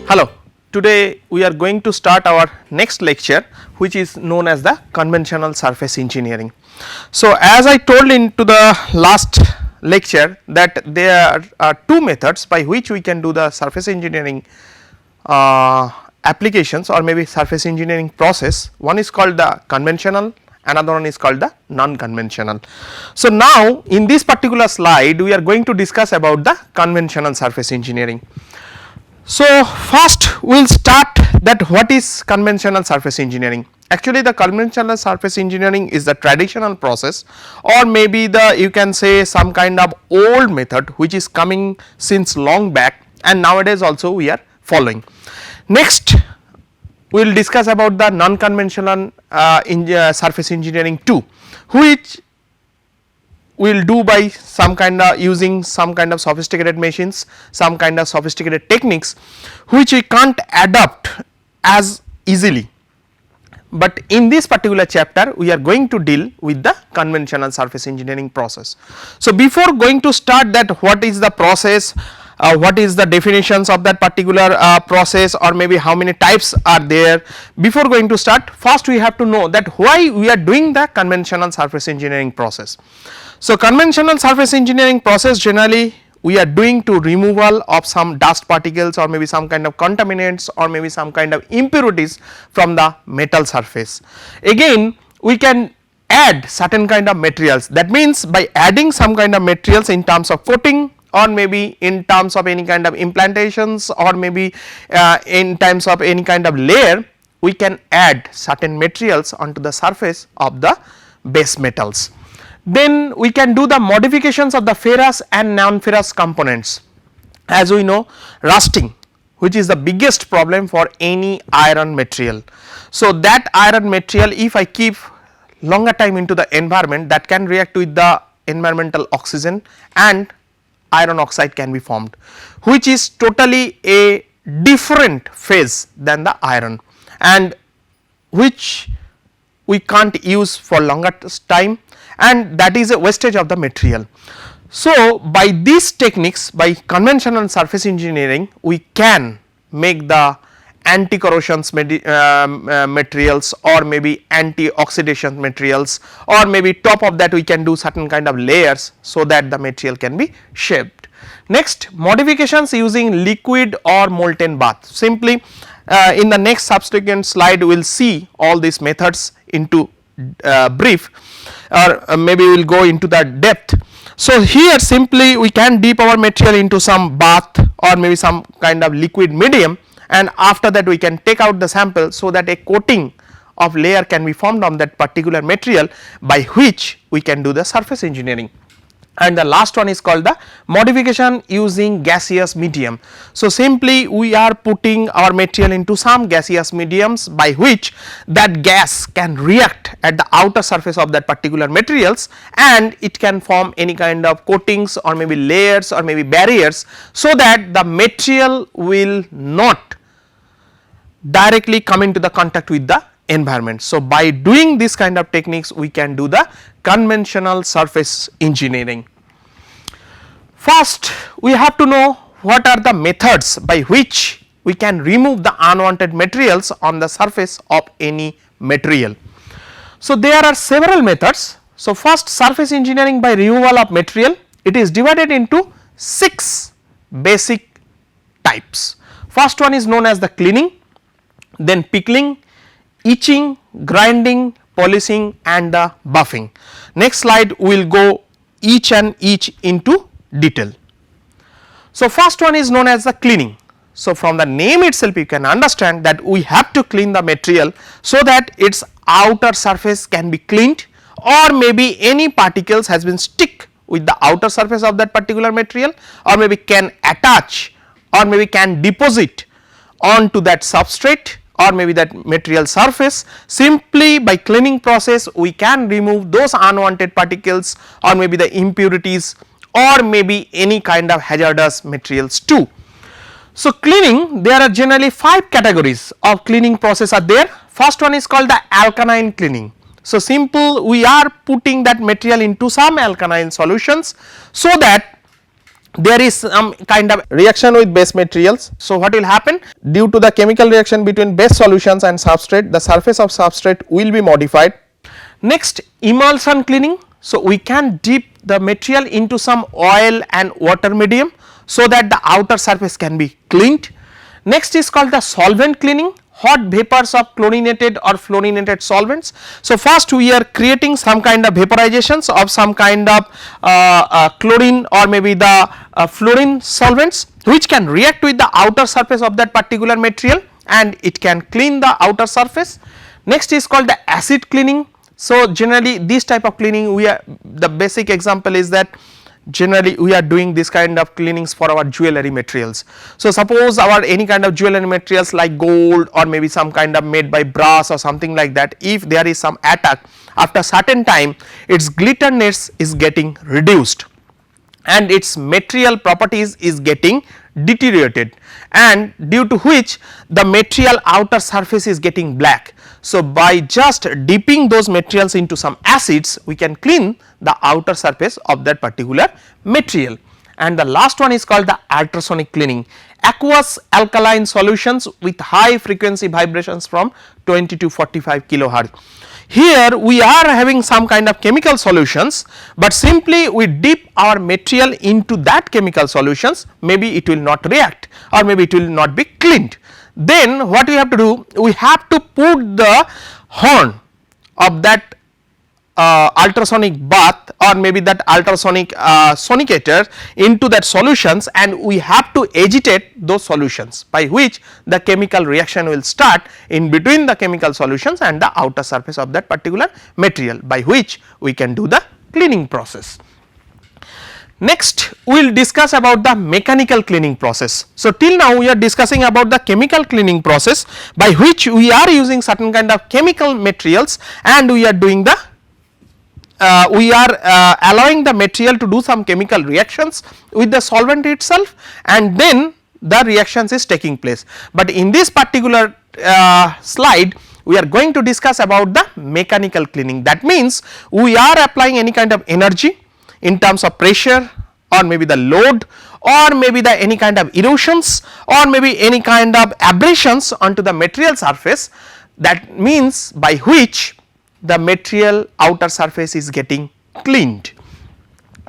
Hello, today we are going to start our next lecture which is known as the conventional surface engineering. So, as I told into the last lecture that there are two methods by which we can do the surface engineering applications or maybe surface engineering process. One is called the conventional, another one is called the non-conventional. So, now in this particular slide we are going to discuss about the conventional surface engineering. So, first we will start that what is conventional surface engineering. Actually the conventional surface engineering is the traditional process or maybe the you can say some kind of old method which is coming since long back and nowadays also we are following. Next we will discuss about the non-conventional surface engineering too, which we will do by some kind of using some kind of sophisticated machines, some kind of sophisticated techniques which we can't adapt as easily. But in this particular chapter we are going to deal with the conventional surface engineering process. So, before going to start that what is the process, what is the definitions of that particular process or maybe how many types are there, before going to start first we have to know that why we are doing the conventional surface engineering process. So, conventional surface engineering process generally we are doing to removal of some dust particles or maybe some kind of contaminants or maybe some kind of impurities from the metal surface. Again we can add certain kind of materials, that means by adding some kind of materials in terms of coating or maybe in terms of any kind of implantations or maybe in terms of any kind of layer, we can add certain materials onto the surface of the base metals. Then we can do the modifications of the ferrous and non-ferrous components. As we know, rusting which is the biggest problem for any iron material. So, that iron material if I keep longer time into the environment, that can react with the environmental oxygen and iron oxide can be formed, which is totally a different phase than the iron and which we can't use for longer time and that is a wastage of the material. So, by these techniques, by conventional surface engineering we can make the anti corrosions materials or maybe anti oxidation materials or maybe top of that we can do certain kind of layers so that the material can be shaped. Next, modifications using liquid or molten bath. Simply in the next subsequent slide we will see all these methods into brief or maybe we will go into the depth. So, here simply we can dip our material into some bath or maybe some kind of liquid medium and after that we can take out the sample so that a coating of layer can be formed on that particular material by which we can do the surface engineering. And the last one is called the modification using gaseous medium. So, simply we are putting our material into some gaseous mediums by which that gas can react at the outer surface of that particular materials and it can form any kind of coatings or maybe layers or maybe barriers so that the material will not directly come into the contact with the environment. So, by doing this kind of techniques we can do the conventional surface engineering. First we have to know what are the methods by which we can remove the unwanted materials on the surface of any material. So, there are several methods. So, first surface engineering by removal of material, it is divided into 6 basic types. First one is known as the cleaning, then pickling, etching, grinding, polishing and the buffing. Next slide we will go each into detail. So, first one is known as the cleaning. So, from the name itself you can understand that we have to clean the material so that its outer surface can be cleaned or maybe any particles has been stick with the outer surface of that particular material or maybe can attach or maybe can deposit onto that substrate or maybe that material surface. Simply by cleaning process we can remove those unwanted particles or maybe the impurities or maybe any kind of hazardous materials too. So, cleaning, there are generally 5 categories of cleaning process are there. First one is called the alkaline cleaning. So, simple we are putting that material into some alkaline solutions so that there is some kind of reaction with base materials. So what will happen, due to the chemical reaction between base solutions and substrate, the surface of substrate will be modified. Next, emulsion cleaning. So we can dip the material into some oil and water medium so that the outer surface can be cleaned. Next is called the solvent cleaning, hot vapors of chlorinated or fluorinated solvents. So first we are creating some kind of vaporizations of some kind of chlorine or maybe the fluorine solvents, which can react with the outer surface of that particular material and it can clean the outer surface. Next is called the acid cleaning. So generally this type of cleaning, we are, the basic example is that generally we are doing this kind of cleanings for our jewelry materials. So suppose our any kind of jewelry materials like gold or maybe some kind of made by brass or something like that, if there is some attack, after certain time its glitterness is getting reduced and its material properties is getting deteriorated, and due to which the material outer surface is getting black. So by just dipping those materials into some acids, we can clean the outer surface of that particular material. And the last one is called the ultrasonic cleaning, aqueous alkaline solutions with high frequency vibrations from 20 to 45 kilohertz. Here we are having some kind of chemical solutions, but simply we dip our material into that chemical solutions, maybe it will not react or maybe it will not be cleaned. Then what we have to do, we have to put the horn of that ultrasonic bath or maybe that ultrasonic sonicator into that solutions, and we have to agitate those solutions, by which the chemical reaction will start in between the chemical solutions and the outer surface of that particular material, by which we can do the cleaning process. Next we will discuss about the mechanical cleaning process. So till now we are discussing about the chemical cleaning process, by which we are using certain kind of chemical materials and we are doing the allowing the material to do some chemical reactions with the solvent itself, and then the reactions is taking place. But in this particular slide we are going to discuss about the mechanical cleaning. That means we are applying any kind of energy in terms of pressure or maybe the load or maybe the any kind of erosions or maybe any kind of abrasions onto the material surface, that means by which the material outer surface is getting cleaned.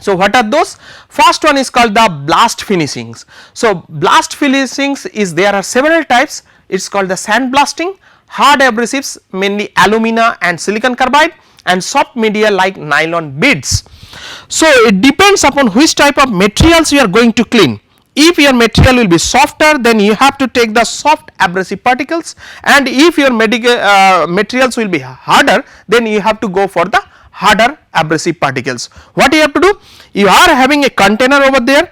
So what are those? First one is called the blast finishings. So blast finishings is, there are several types, it is called the sand blasting, hard abrasives mainly alumina and silicon carbide, and soft media like nylon beads. So it depends upon which type of materials you are going to clean. If your material will be softer, then you have to take the soft abrasive particles, and if your materials will be harder, then you have to go for the harder abrasive particles. What you have to do? You are having a container over there,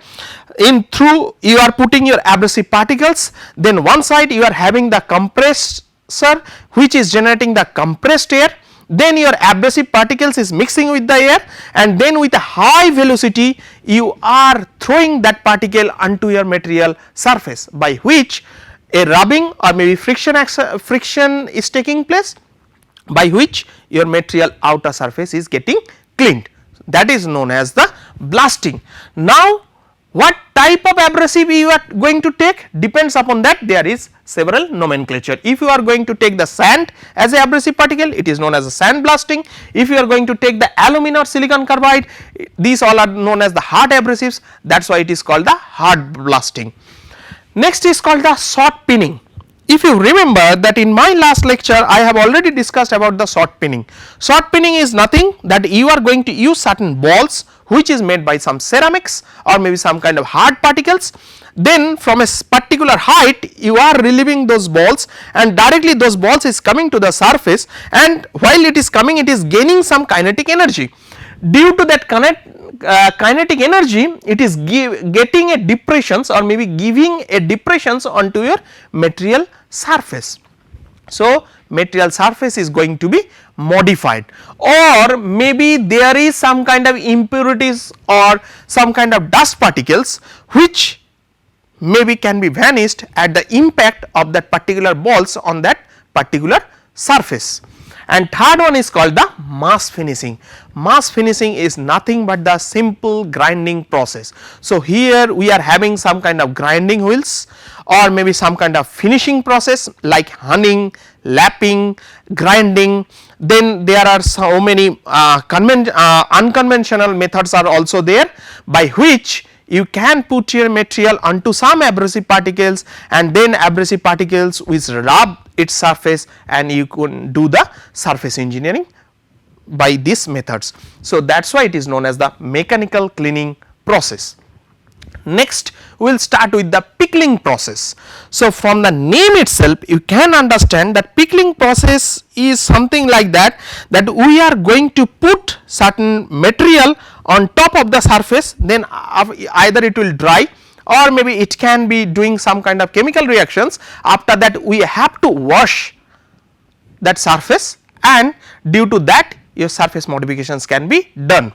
in through you are putting your abrasive particles, then one side you are having the compressor which is generating the compressed air, then your abrasive particles is mixing with the air, and then with a high velocity you are throwing that particle onto your material surface, by which a rubbing or maybe friction is taking place, by which your material outer surface is getting cleaned. That is known as the blasting. Now what type of abrasive you are going to take depends upon that, there is several nomenclature. If you are going to take the sand as a abrasive particle, it is known as a sand blasting. If you are going to take the alumina or silicon carbide, these all are known as the hard abrasives, that is why it is called the hard blasting. Next is called the shot pinning. If you remember that in my last lecture I have already discussed about the shot pinning. Shot pinning is nothing that you are going to use certain balls which is made by some ceramics or maybe some kind of hard particles, then from a particular height you are relieving those balls and directly those balls is coming to the surface, and while it is coming it is gaining some kinetic energy. Due to that kinetic energy, it is getting a depressions or maybe giving a depressions onto your material surface. So material surface is going to be modified, or maybe there is some kind of impurities or some kind of dust particles which maybe can be vanished at the impact of that particular balls on that particular surface. And third one is called the mass finishing. Mass finishing is nothing but the simple grinding process. So, here we are having some kind of grinding wheels or maybe some kind of finishing process like hunning, lapping, grinding. Then there are so many unconventional methods are also there, by which you can put your material onto some abrasive particles and then abrasive particles which rub its surface, and you can do the surface engineering by these methods. So, that is why it is known as the mechanical cleaning process. Next we will start with the pickling process. So, from the name itself you can understand that pickling process is something like that we are going to put certain material on top of the surface, then either it will dry or maybe it can be doing some kind of chemical reactions. After that we have to wash that surface, and due to that your surface modifications can be done.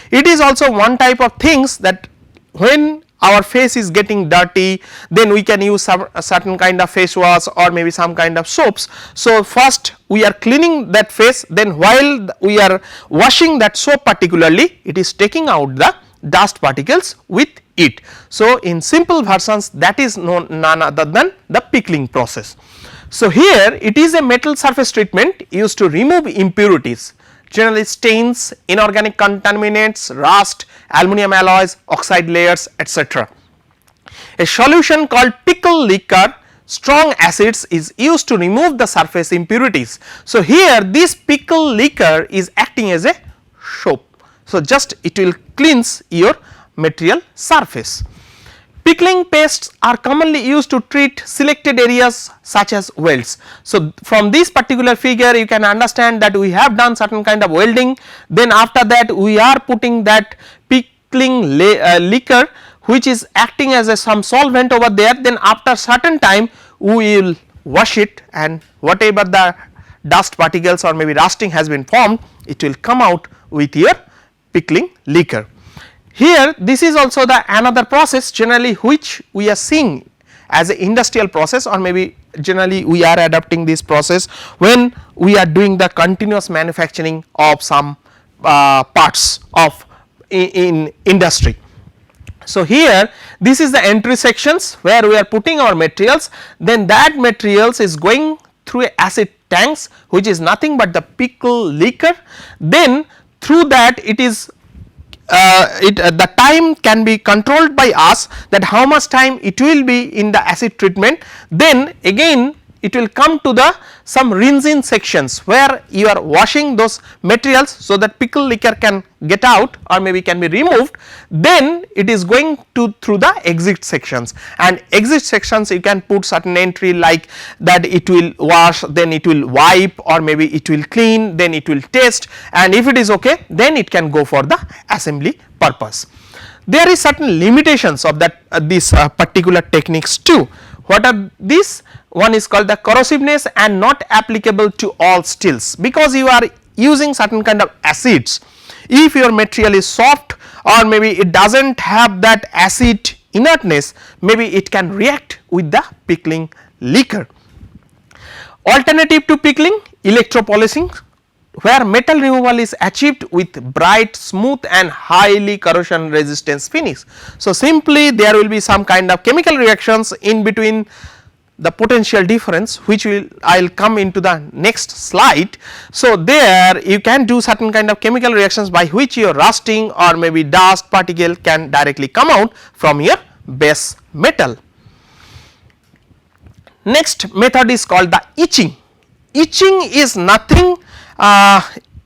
It is also one type of things that when our face is getting dirty, then we can use a certain kind of face wash or maybe some kind of soaps. So, first we are cleaning that face, then while we are washing that soap particularly, it is taking out the dust particles with it. So, in simple versions that is none other than the pickling process. So, here it is a metal surface treatment used to remove impurities, generally stains, inorganic contaminants, rust, aluminum alloys, oxide layers, etc. A solution called pickle liquor, strong acids, is used to remove the surface impurities. So, here this pickle liquor is acting as a soap. So, just it will cleanse your material surface. Pickling pastes are commonly used to treat selected areas such as welds. So, from this particular figure you can understand that we have done certain kind of welding, then after that we are putting that pickling liquor which is acting as some solvent over there, then after certain time we will wash it, and whatever the dust particles or maybe rusting has been formed, it will come out with your pickling liquor. Here this is also the another process generally which we are seeing as an industrial process, or maybe generally we are adopting this process when we are doing the continuous manufacturing of some parts of in industry. So, here this is the entry sections where we are putting our materials, then that materials is going through acid tanks which is nothing but the pickle liquor, then through that it is the time can be controlled by us, that how much time it will be in the acid treatment, then again it will come to the some rinsing sections where you are washing those materials so that pickle liquor can get out or maybe can be removed, then it is going to through the exit sections, and exit sections you can put certain entry like that it will wash, then it will wipe, or maybe it will clean, then it will test, and if it is okay then it can go for the assembly purpose. There is certain limitations of that these particular techniques too. What are these? One is called the corrosiveness and not applicable to all steels, because you are using certain kind of acids. If your material is soft or maybe it does not have that acid inertness, maybe it can react with the pickling liquor. Alternative to pickling, electropolishing, where metal removal is achieved with bright, smooth and highly corrosion resistance finish. So, simply there will be some kind of chemical reactions in between the potential difference, which I will come into the next slide. So, there you can do certain kind of chemical reactions by which your rusting or maybe dust particle can directly come out from your base metal. Next method is called the etching. Etching is nothing,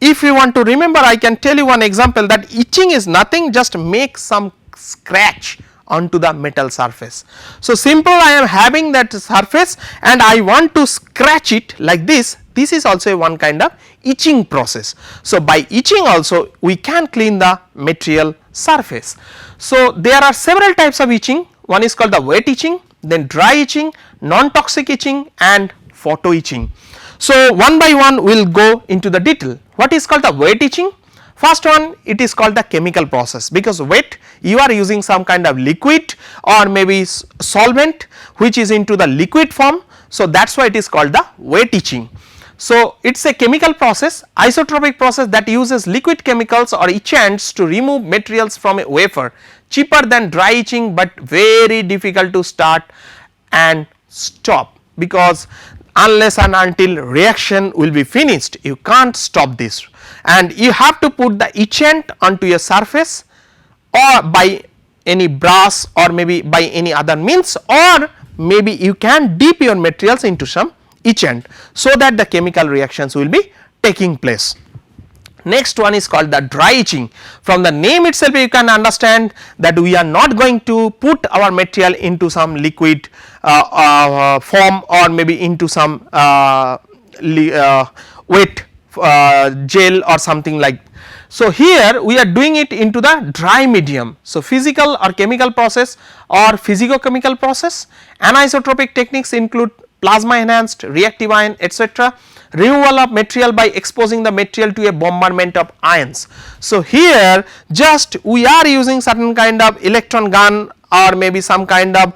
if you want to remember, I can tell you one example, that etching is nothing, just make some scratch onto the metal surface. So, simple, I am having that surface and I want to scratch it like this is also one kind of etching process. So, by etching also we can clean the material surface. So, there are several types of etching, one is called the wet etching, then dry etching, non-toxic etching and photo etching. So, one by one we will go into the detail. What is called the wet etching? First one, it is called the chemical process, because wet you are using some kind of liquid or maybe solvent which is into the liquid form. So, that is why it is called the wet etching. So, it is a chemical process, isotropic process, that uses liquid chemicals or etchants to remove materials from a wafer, cheaper than dry etching, but very difficult to start and stop, because unless and until reaction will be finished you can't stop this, and you have to put the etchant onto your surface or by any brass or maybe by any other means, or maybe you can dip your materials into some etchant, so that the chemical reactions will be taking place. Next one is called the dry etching. From the name itself you can understand that we are not going to put our material into some liquid form or maybe into some wet gel or something like. So, here we are doing it into the dry medium. So, physical or chemical process or physicochemical process. Anisotropic techniques include plasma enhanced, reactive ion, etc. Removal of material by exposing the material to a bombardment of ions. So, here just we are using certain kind of electron gun or maybe some kind of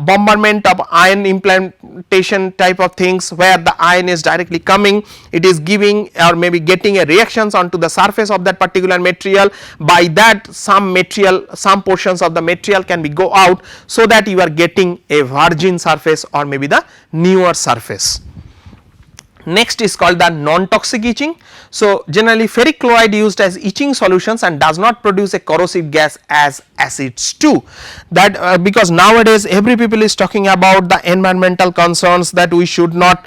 bombardment of ion implantation type of things, where the ion is directly coming, it is giving or maybe getting a reactions onto the surface of that particular material. By that some material, some portions of the material can be go out, so that you are getting a virgin surface or maybe the newer surface. Next is called the non-toxic etching. So, generally ferric chloride used as etching solutions and does not produce a corrosive gas as acids do. That because nowadays every people is talking about the environmental concerns, that we should not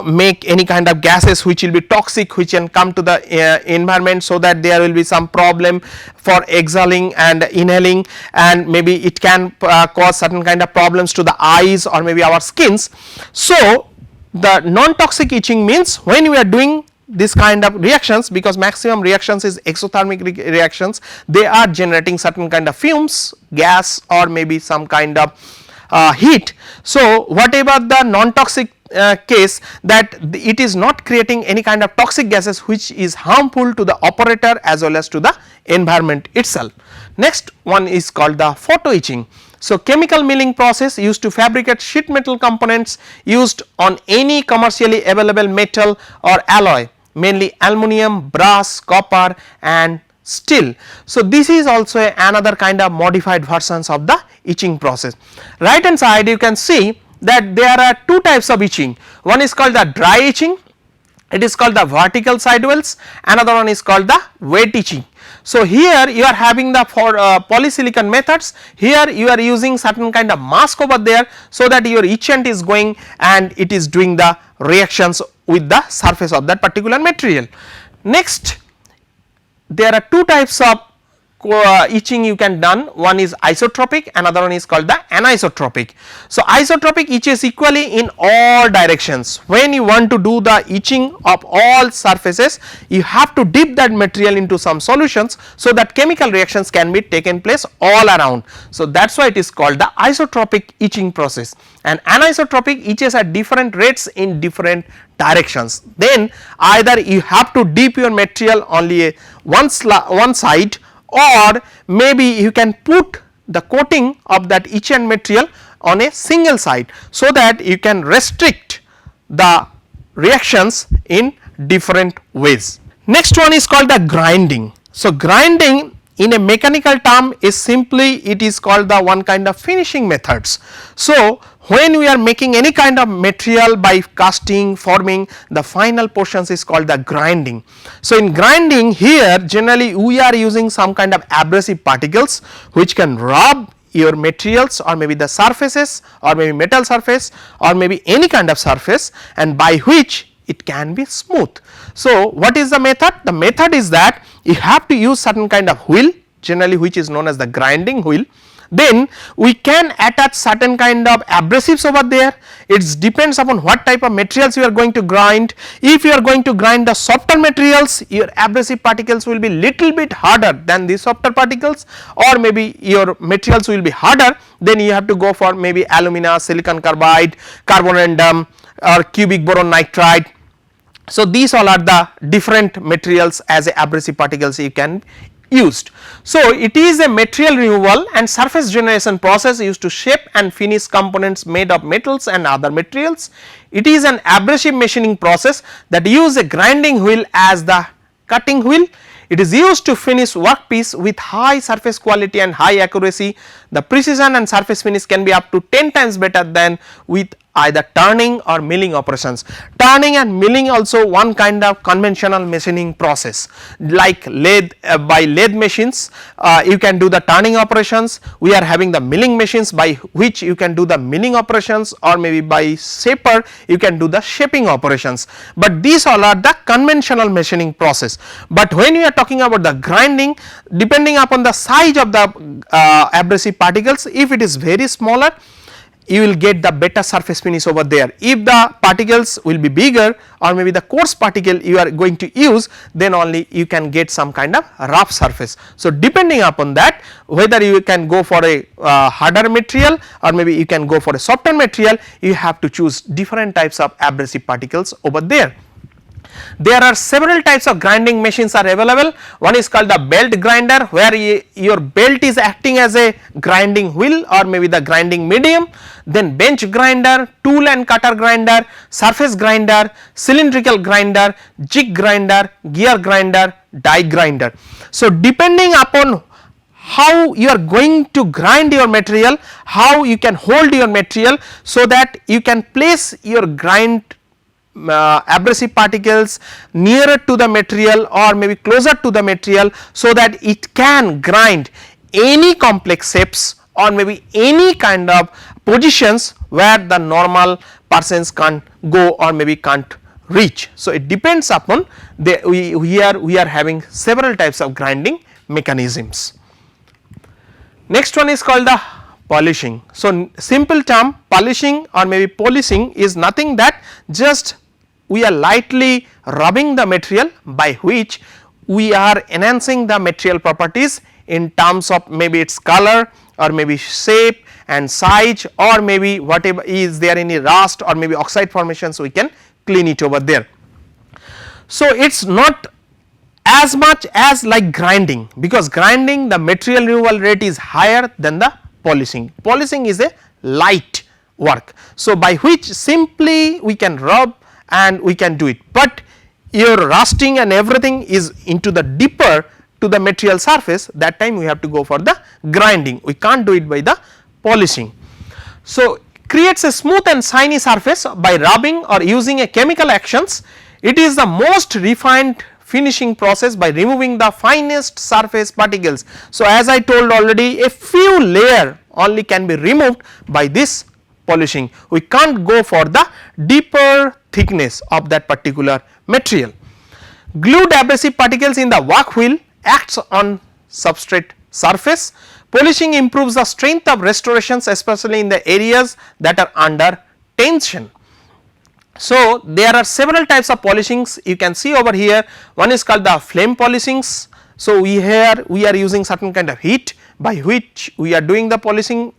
make any kind of gases which will be toxic, which can come to the environment, so that there will be some problem for exhaling and inhaling, and maybe it can cause certain kind of problems to the eyes or maybe our skins. So, the non-toxic etching means when we are doing this kind of reactions, because maximum reactions is exothermic reactions, they are generating certain kind of fumes, gas or maybe some kind of heat. So, whatever the non-toxic case, that it is not creating any kind of toxic gases which is harmful to the operator as well as to the environment itself. Next one is called the photo etching. So, chemical milling process used to fabricate sheet metal components used on any commercially available metal or alloy, mainly aluminum, brass, copper and steel. So, this is also another kind of modified versions of the etching process. Right hand side you can see that there are two types of etching. One is called the dry etching, it is called the vertical sidewells, another one is called the wet etching. So, here you are having the for polysilicon methods, here you are using certain kind of mask over there, so that your etchant is going and it is doing the reactions with the surface of that particular material. Next, there are two types of etching you can done, one is isotropic, another one is called the anisotropic. So, isotropic etches equally in all directions. When you want to do the etching of all surfaces, you have to dip that material into some solutions, so that chemical reactions can be taken place all around. So, that is why it is called the isotropic etching process, and anisotropic etches at different rates in different directions. Then either you have to dip your material only one side, or maybe you can put the coating of that etchant material on a single side, so that you can restrict the reactions in different ways. Next one is called the grinding. So, grinding in a mechanical term is simply, it is called the one kind of finishing methods. So, when we are making any kind of material by casting, forming, the final portions is called the grinding. So, in grinding here generally we are using some kind of abrasive particles which can rub your materials or maybe the surfaces or maybe metal surface or maybe any kind of surface, and by which it can be smooth. So, what is the method? The method is that you have to use certain kind of wheel, generally which is known as the grinding wheel. Then we can attach certain kind of abrasives over there. It depends upon what type of materials you are going to grind. If you are going to grind the softer materials, your abrasive particles will be little bit harder than the softer particles, or maybe your materials will be harder, then you have to go for maybe alumina, silicon carbide, carbonandum or cubic boron nitride. So, these all are the different materials as a abrasive particles you can used. So, it is a material removal and surface generation process used to shape and finish components made of metals and other materials. It is an abrasive machining process that use a grinding wheel as the cutting wheel. It is used to finish workpiece with high surface quality and high accuracy. The precision and surface finish can be up to 10 times better than with either turning or milling operations. Turning and milling also one kind of conventional machining process, like lathe by lathe machines you can do the turning operations. We are having the milling machines by which you can do the milling operations, or maybe by shaper you can do the shaping operations, but these all are the conventional machining process. But when we are talking about the grinding, depending upon the size of the abrasive particles, if it is very smaller, you will get the better surface finish over there. If the particles will be bigger, or maybe the coarse particle you are going to use, then only you can get some kind of rough surface. So, depending upon that, whether you can go for a harder material or maybe you can go for a softer material, you have to choose different types of abrasive particles over there. There are several types of grinding machines are available. One is called the belt grinder, where your belt is acting as a grinding wheel or maybe the grinding medium. Then bench grinder, tool and cutter grinder, surface grinder, cylindrical grinder, jig grinder, gear grinder, die grinder. So, depending upon how you are going to grind your material, how you can hold your material, so that you can place your grind abrasive particles nearer to the material or maybe closer to the material, so that it can grind any complex shapes or maybe any kind of positions where the normal persons can't go or maybe can't reach. So, it depends upon we are having several types of grinding mechanisms. Next one is called the polishing. So, simple term polishing or maybe polishing is nothing that just we are lightly rubbing the material, by which we are enhancing the material properties in terms of maybe its color or maybe shape and size, or maybe whatever is there any rust or maybe oxide formations, we can clean it over there. So, it is not as much as like grinding, because grinding the material removal rate is higher than the polishing. Polishing is a light work. So, by which simply we can rub and we can do it, but your rusting and everything is into the deeper to the material surface, that time we have to go for the grinding, we can't do it by the polishing. So, creates a smooth and shiny surface by rubbing or using a chemical actions. It is the most refined finishing process by removing the finest surface particles. So, as I told already, a few layer only can be removed by this polishing, we can't go for the deeper thickness of that particular material. Glued abrasive particles in the work wheel acts on substrate surface. Polishing improves the strength of restorations, especially in the areas that are under tension. So, there are several types of polishings you can see over here. One is called the flame polishings. So, we are using certain kind of heat by which we are doing the polishing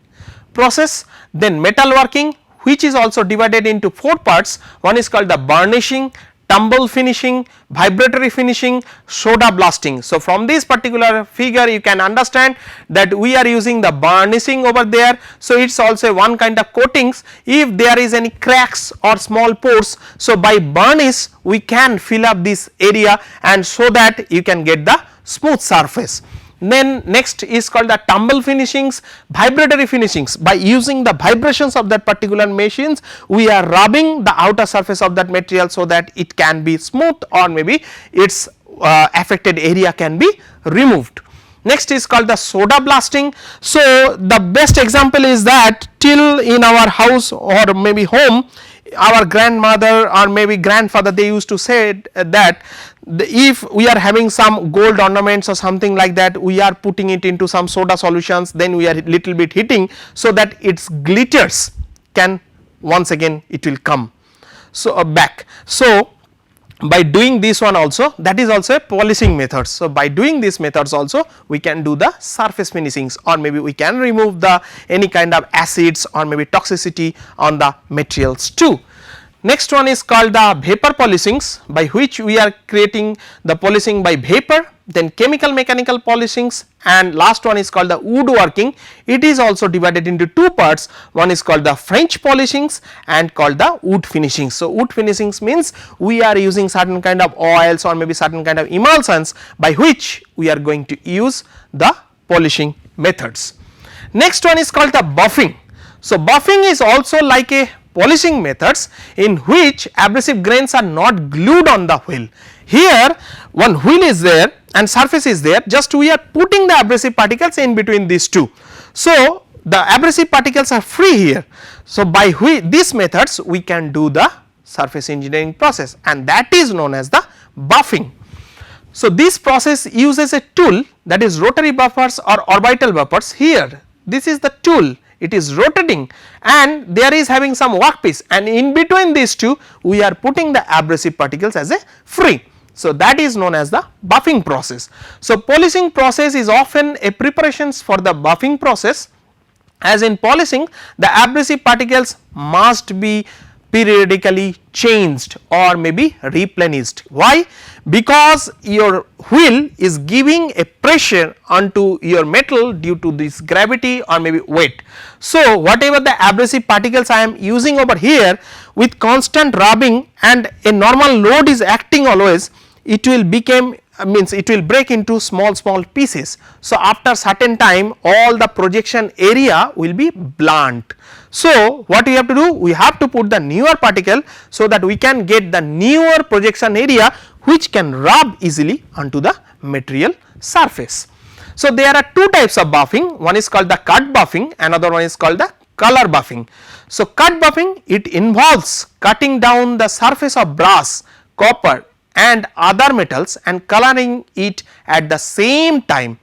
process. Then metal working, which is also divided into 4 parts. One is called the burnishing, tumble finishing, vibratory finishing, soda blasting. So, from this particular figure you can understand that we are using the burnishing over there. So, it is also one kind of coatings. If there is any cracks or small pores, so by burnish we can fill up this area, and so that you can get the smooth surface. Then next is called the tumble finishings, vibratory finishings. By using the vibrations of that particular machines, we are rubbing the outer surface of that material, so that it can be smooth or maybe its affected area can be removed. Next is called the soda blasting. So, the best example is that till in our house or maybe home, our grandmother or maybe grandfather, they used to say that if we are having some gold ornaments or something like that, we are putting it into some soda solutions, then we are little bit heating, so that its glitters can once again it will come so back. So, by doing this one also, that is also a polishing method. So, by doing these methods also we can do the surface finishings, or maybe we can remove the any kind of acids or maybe toxicity on the materials too. Next one is called the vapor polishings, by which we are creating the polishing by vapor. then chemical mechanical polishings, and last one is called the woodworking. It is also divided into two parts, one is called the French polishings and called the wood finishings. So, wood finishings means we are using certain kind of oils or maybe certain kind of emulsions by which we are going to use the polishing methods. Next one is called the buffing. So, buffing is also like a polishing methods in which abrasive grains are not glued on the wheel. Here one wheel is there and surface is there, just we are putting the abrasive particles in between these two. So, the abrasive particles are free here. So, by these methods we can do the surface engineering process, and that is known as the buffing. So, this process uses a tool, that is rotary buffers or orbital buffers. Here this is the tool, it is rotating and there is having some workpiece, and in between these two we are putting the abrasive particles as a free. So, that is known as the buffing process. So, polishing process is often a preparations for the buffing process, as in polishing the abrasive particles must be periodically changed or maybe replenished. Why? Because your wheel is giving a pressure onto your metal due to this gravity or maybe weight. So, whatever the abrasive particles I am using over here, with constant rubbing and a normal load is acting always, it will become means it will break into small pieces. So, after certain time all the projection area will be blunt. So, what we have to do, we have to put the newer particle so that we can get the newer projection area which can rub easily onto the material surface. So, there are two types of buffing, one is called the cut buffing, another one is called the color buffing. So, cut buffing, it involves cutting down the surface of brass, copper and other metals and coloring it at the same time.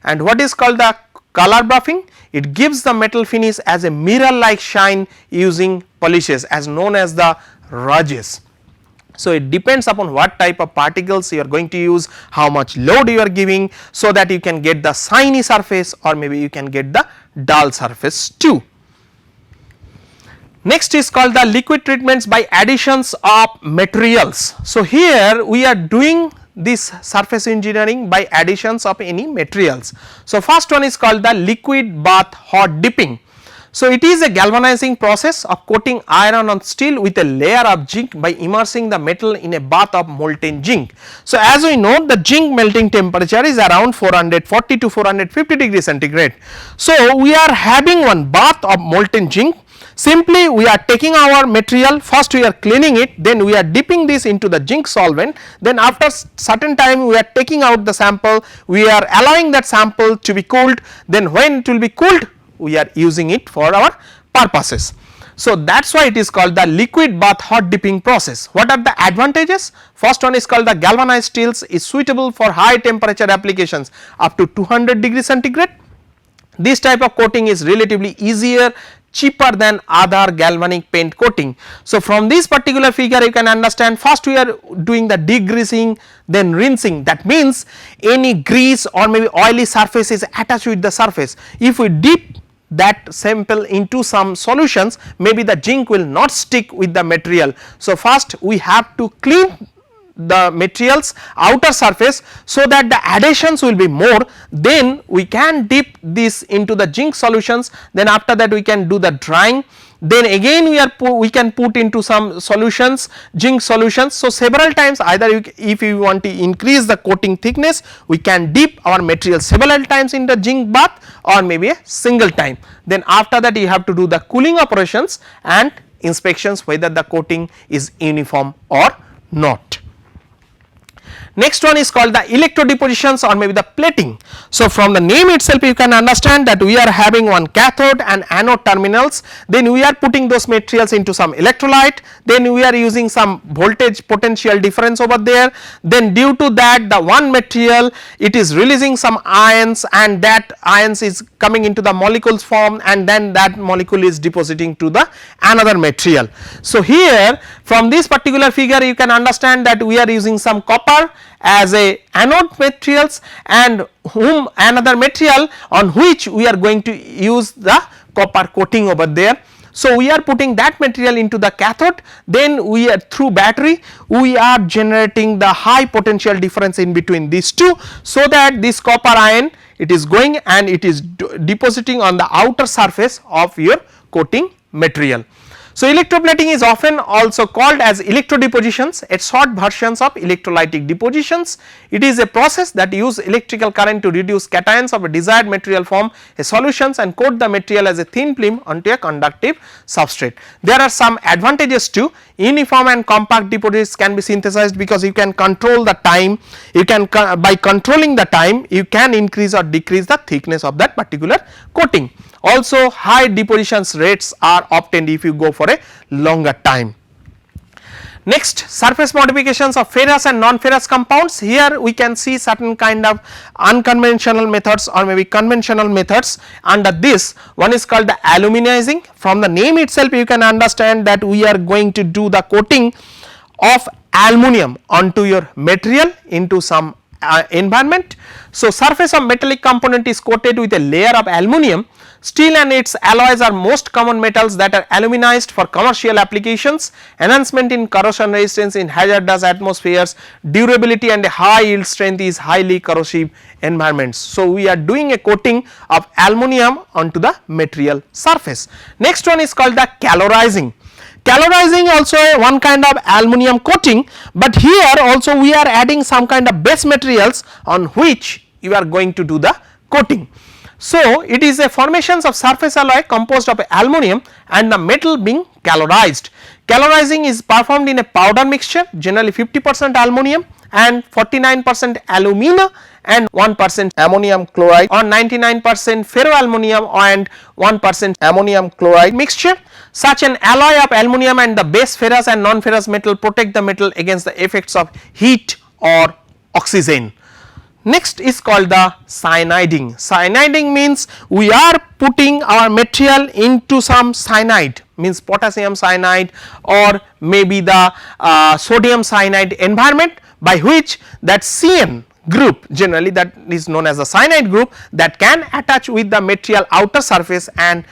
And what is called the color buffing? It gives the metal finish as a mirror like shine using polishes as known as the rouges. So, it depends upon what type of particles you are going to use, how much load you are giving, so that you can get the shiny surface or maybe you can get the dull surface too. Next is called the liquid treatments by additions of materials. So, here we are doing this surface engineering by additions of any materials. So, first one is called the liquid bath hot dipping. So, it is a galvanizing process of coating iron on steel with a layer of zinc by immersing the metal in a bath of molten zinc. So, as we know, the zinc melting temperature is around 440 to 450 degrees centigrade. So, we are having one bath of molten zinc. Simply we are taking our material, first we are cleaning it, then we are dipping this into the zinc solvent, then after certain time we are taking out the sample, we are allowing that sample to be cooled, then when it will be cooled we are using it for our purposes. So, that is why it is called the liquid bath hot dipping process. What are the advantages? First one is called the galvanized steels is suitable for high temperature applications up to 200 degrees centigrade. This type of coating is relatively easier, cheaper than other galvanic paint coating. So, from this particular figure you can understand, first we are doing the degreasing, then rinsing, that means any grease or maybe oily surface is attached with the surface. If we dip that sample into some solutions, maybe the zinc will not stick with the material. So, first we have to clean the materials outer surface so that the adhesions will be more, then we can dip this into the zinc solutions, then after that we can do the drying, then again we can put into some solutions, zinc solutions. So, several times either if you want to increase the coating thickness, we can dip our material several times in the zinc bath or maybe a single time, then after that you have to do the cooling operations and inspections whether the coating is uniform or not. Next one is called the electro depositions or maybe the plating. So, from the name itself you can understand that we are having one cathode and anode terminals, then we are putting those materials into some electrolyte, then we are using some voltage potential difference over there, then due to that the one material it is releasing some ions and that ions is coming into the molecules form and then that molecule is depositing to the another material. So, here from this particular figure you can understand that we are using some copper as a anode materials and another material on which we are going to use the copper coating over there. So, we are putting that material into the cathode, then we are through battery we are generating the high potential difference in between these two, so that this copper ion it is going and it is depositing on the outer surface of your coating material. So, electroplating is often also called as electrodepositions, a short versions of electrolytic depositions. It is a process that uses electrical current to reduce cations of a desired material form a solutions and coat the material as a thin film onto a conductive substrate. There are some advantages too. Uniform and compact deposits can be synthesized because you can control the time, you can by controlling the time you can increase or decrease the thickness of that particular coating. Also high deposition rates are obtained if you go for a longer time. Next, surface modifications of ferrous and non-ferrous compounds. Here we can see certain kind of unconventional methods or maybe conventional methods. Under this, one is called the aluminizing. From the name itself you can understand that we are going to do the coating of aluminum onto your material into some environment. So, surface of metallic component is coated with a layer of aluminum. Steel and its alloys are most common metals that are aluminized for commercial applications. Enhancement in corrosion resistance in hazardous atmospheres, durability and a high yield strength is highly corrosive environments. So, we are doing a coating of aluminum onto the material surface. Next one is called the calorizing. Calorizing also one kind of aluminum coating, but here also we are adding some kind of base materials on which you are going to do the coating. So, it is a formations of surface alloy composed of aluminum and the metal being calorized. Calorizing is performed in a powder mixture, generally 50% aluminum and 49% alumina and 1% ammonium chloride or 99% ferroaluminium and 1% ammonium chloride mixture. Such an alloy of aluminum and the base ferrous and non-ferrous metal protect the metal against the effects of heat or oxygen. Next is called the cyaniding. Cyaniding means we are putting our material into some cyanide, means potassium cyanide or maybe the sodium cyanide environment, by which that CN group, generally that is known as the cyanide group, that can attach with the material outer surface and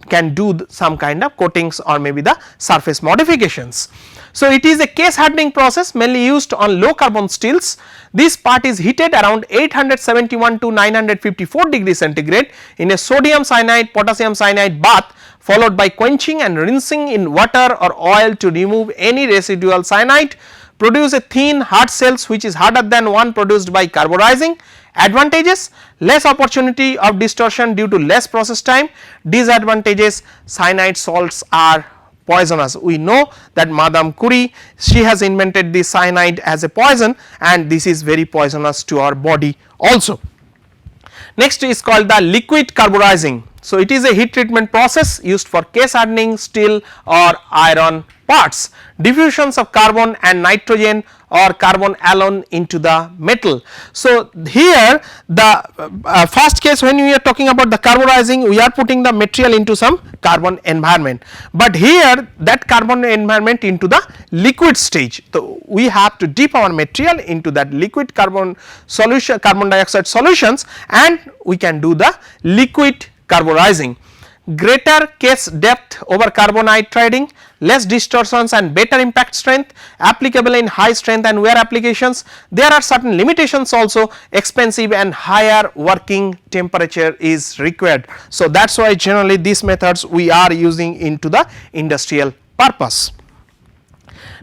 can do some kind of coatings or maybe the surface modifications. So, it is a case hardening process mainly used on low carbon steels. This part is heated around 871 to 954 degrees centigrade in a sodium cyanide potassium cyanide bath, followed by quenching and rinsing in water or oil to remove any residual cyanide. Produce a thin hard cells which is harder than one produced by carburizing. Advantages: less opportunity of distortion due to less process time. Disadvantages: cyanide salts are poisonous. We know that Madame Curie, she has invented the cyanide as a poison and this is very poisonous to our body also. Next is called the liquid carburizing. So, it is a heat treatment process used for case hardening steel or iron parts. Diffusions of carbon and nitrogen or carbon alone into the metal. So, here the first case when we are talking about the carburizing, we are putting the material into some carbon environment, but here that carbon environment into the liquid stage. So, we have to dip our material into that liquid carbon solution, carbon dioxide solutions, and we can do the liquid carburizing. Greater case depth over carbonitriding, less distortions and better impact strength, applicable in high strength and wear applications. There are certain limitations also, expensive and higher working temperature is required. So, that is why generally these methods we are using into the industrial purpose.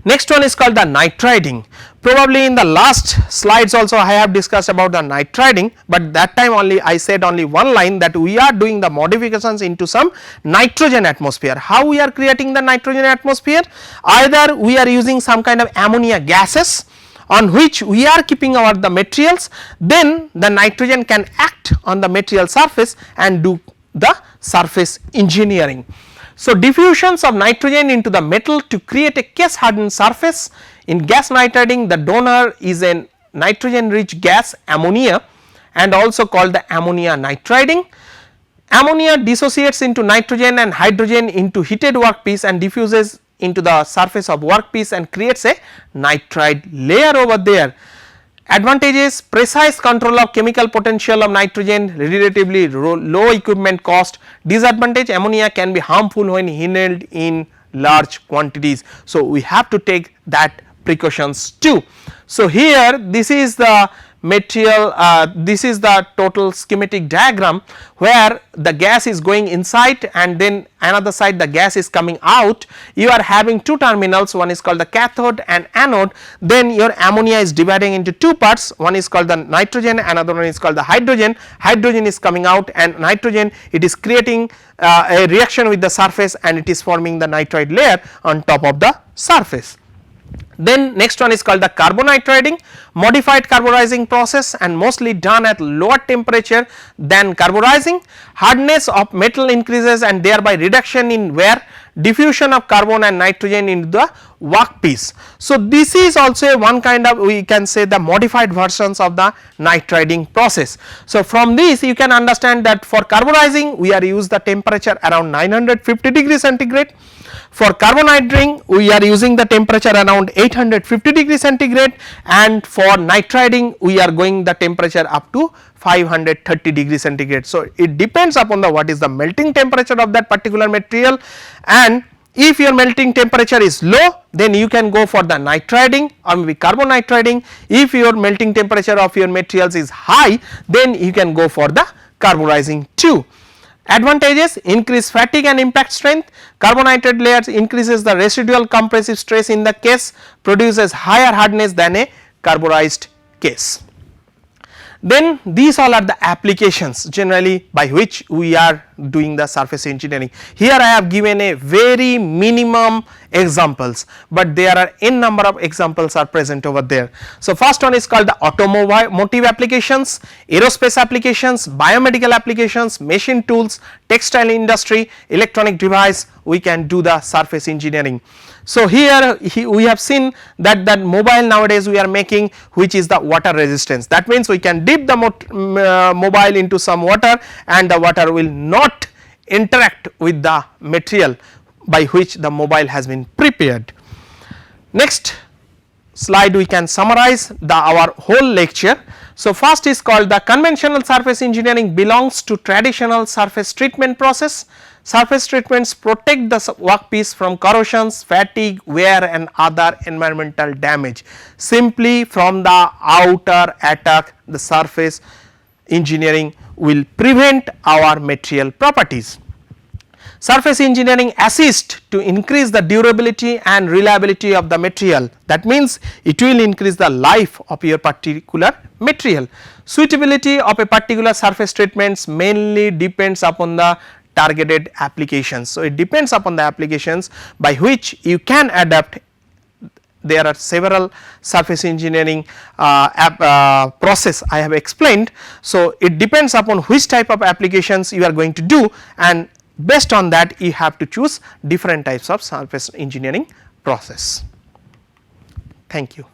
Next one is called the nitriding. Probably in the last slides also I have discussed about the nitriding, but that time only I said only one line that we are doing the modifications into some nitrogen atmosphere. How we are creating the nitrogen atmosphere? Either we are using some kind of ammonia gases on which we are keeping our the materials, then the nitrogen can act on the material surface and do the surface engineering. So, diffusions of nitrogen into the metal to create a case hardened surface. In gas nitriding, the donor is a nitrogen rich gas ammonia and also called the ammonia nitriding. Ammonia dissociates into nitrogen and hydrogen into heated workpiece and diffuses into the surface of workpiece and creates a nitride layer over there. Advantages: precise control of chemical potential of nitrogen, relatively low equipment cost. Disadvantage: ammonia can be harmful when inhaled in large quantities. So, we have to take that precautions too. So, here this is the material, this is the total schematic diagram where the gas is going inside and then another side the gas is coming out. You are having two terminals, one is called the cathode and anode, then your ammonia is dividing into two parts, one is called the nitrogen, another one is called the hydrogen. Hydrogen is coming out and nitrogen, it is creating a reaction with the surface and it is forming the nitride layer on top of the surface. Then next one is called the carbonitriding, modified carburizing process and mostly done at lower temperature than carburizing. Hardness of metal increases and thereby reduction in wear, diffusion of carbon and nitrogen into the workpiece. So, this is also one kind of, we can say, the modified versions of the nitriding process. So, from this you can understand that for carburizing we are use the temperature around 950 degree centigrade. For carbonitriding we are using the temperature around 850 degree centigrade, and for nitriding we are going the temperature up to 530 degree centigrade. So, it depends upon the what is the melting temperature of that particular material, and if your melting temperature is low then you can go for the nitriding or maybe carbonitriding. If your melting temperature of your materials is high then you can go for the carburizing too. Advantages: increase fatigue and impact strength, carbonitride layers increases the residual compressive stress in the case, produces higher hardness than a carburized case. Then these all are the applications generally by which we are doing the surface engineering. Here I have given a very minimum examples, but there are n number of examples are present over there. So, first one is called the automotive applications, aerospace applications, biomedical applications, machine tools, textile industry, electronic device, we can do the surface engineering. So, here we have seen that mobile nowadays we are making, which is the water resistance. That means we can dip the mobile into some water and the water will not interact with the material by which the mobile has been prepared. Next slide we can summarize our whole lecture. So, first is called the conventional surface engineering belongs to traditional surface treatment process. Surface treatments protect the workpiece from corrosions, fatigue, wear and other environmental damage. Simply from the outer attack, the surface engineering will prevent our material properties. Surface engineering assists to increase the durability and reliability of the material, that means it will increase the life of your particular material. Suitability of a particular surface treatments mainly depends upon the targeted applications. So, it depends upon the applications by which you can adapt. There are several surface engineering process I have explained. So, it depends upon which type of applications you are going to do, and based on that you have to choose different types of surface engineering process. Thank you.